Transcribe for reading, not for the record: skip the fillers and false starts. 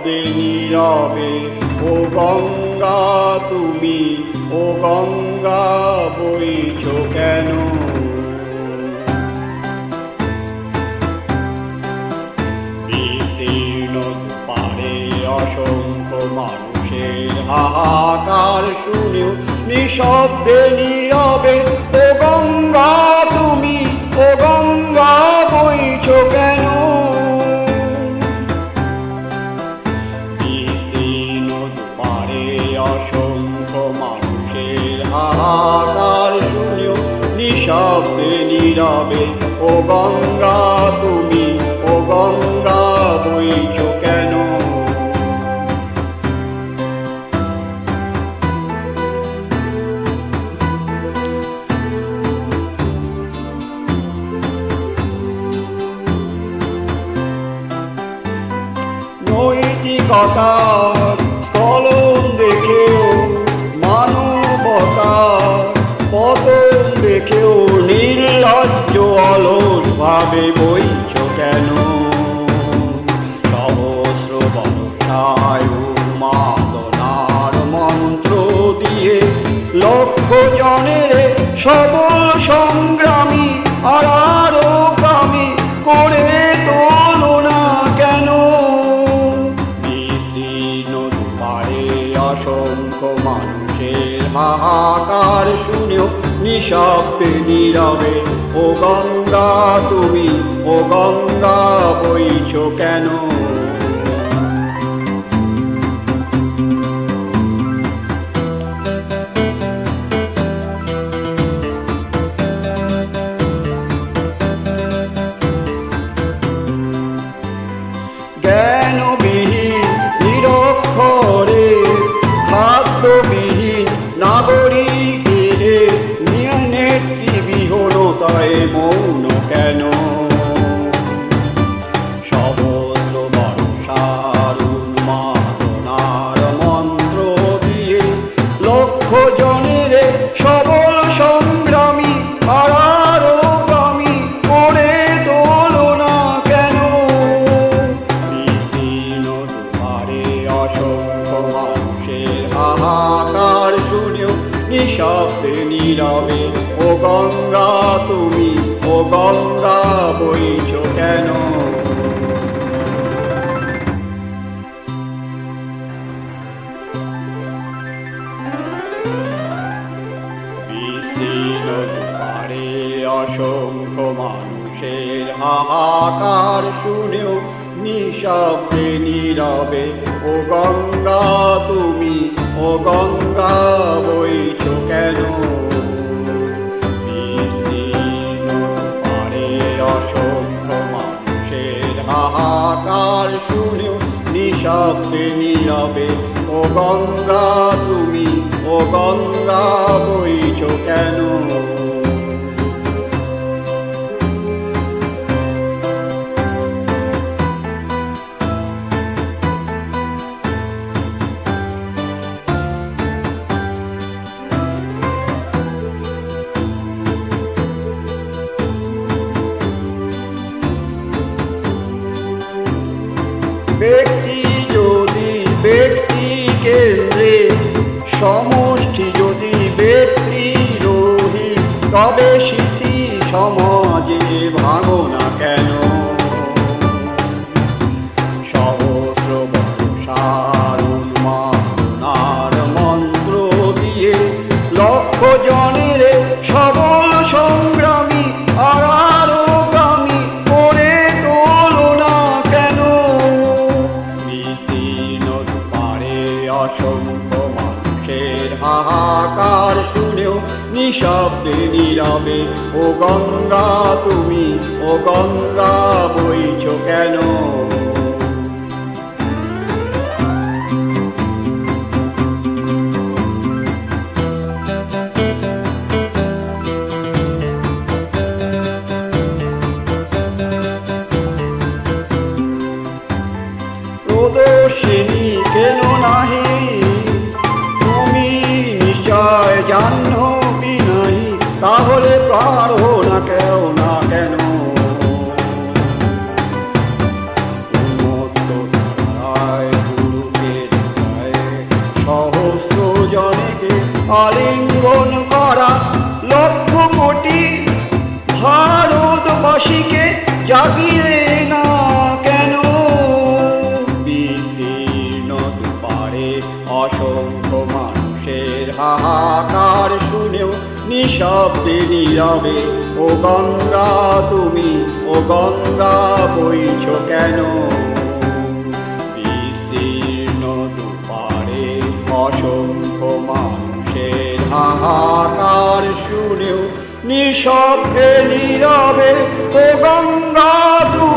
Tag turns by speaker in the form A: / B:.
A: নিঃশব্দে নীরবে। ও গঙ্গা তুমি, ও গঙ্গা বইছ কেন? বিস্তীর্ণ পারে অসংখ্য মানুষের হাহাকার শুনেও নিঃশব্দে নীরবে। ও গঙ্গা তুমি, ও গঙ্গা বইছ কেন? বিস্তীর্ণ পারে অসংখ্য মানুষের হাহাকার শুনেও নিঃশব্দে নীরবে। ও গঙ্গা তুমি, ও গঙ্গা বইছ কেন? নৈতিকতার স্খলন দেখেও, মানবতার পতন দেখেও নির্লজ্জ অলস ভাবে বইছ কেন? সহস্র বর্ষায় উন্মাদনার মন্ত্র দিয়ে লক্ষ জনের সবল সংগ্রামী আর আরোগামী করে তোলো না কেন? বিস্তীর্ণ পারে অসংখ্য মানুষের হাহাকার শুনেও নিঃশব্দে নীরবে। ও গঙ্গা তুমি, ও গঙ্গা বইছ কেন? জ্ঞানবিহীন নিরক্ষরে, খাদ্যবিহীন নাগরিকের নেতৃবিহীনতায় মৌন কেন? সহস্র বর্ষার উন্মাদনার মন্ত্র দিয়ে লক্ষ জনের সবল সংগ্রামী আর আরোগামী করে তোলো না কেন? বিস্তীর্ণ পারে অসংখ্য মানুষের হাহাকার শুনেও নিঃশব্দে নীরবে। ও গঙ্গা তুমি, ও গঙ্গা বইছ কেন? বিস্তীর্ণ পারে অসংখ্য মানুষের হাহাকার শুনেও নিঃশব্দে নীরবে। ও গঙ্গা তুমি, ও গঙ্গা বইছ কেন? বিস্তীর্ণ পারে অসংখ্য মানুষের হাহাকার শুনেও নিঃশব্দে নীরবে। ও গঙ্গা তুমি, ও গঙ্গা বইছ কেন? ব্যক্তি যদি ব্যক্তি কেন্দ্রে, সমষ্টি যদি ব্যক্তিরোহী, তবে স্মৃতি সমাজে ভাঙো না কেন? সহস্র বর্ষার উন্মাদনার মন্ত্র দিয়ে লক্ষ জনের সবল সংগ্রামী আর আরোগামী করে তোলো না কেন? বিস্তীর্ণ পারে অসংখ্য মানুষের হাহাকার শুনেও নিঃশব্দে নীরবে। ও গঙ্গা তুমি, ও গঙ্গা বইছ কেন? প্রদর্শিনী কেন নাহি তুমি নিশ্চয় জাহ্নবী নাই, তাহলে পারো না কেউ না কেন? উন্মত্ত ধারায় আলিঙ্গন করা লক্ষ কোটি ভারতবাসীকে জাগিয়ে না কেন? বিস্তীর্ণ দুপারে অসংখ্য মানুষের হাহাকার শুনেও নিঃশব্দে নীরবে ও গঙ্গা তুমি, ও গঙ্গা বইছ কেন? বিস্তীর্ণ দুপারে অসংখ্য মানুষের হাহাকার শুনেও নিঃশব্দে নীরবে ও গঙ্গা তুমি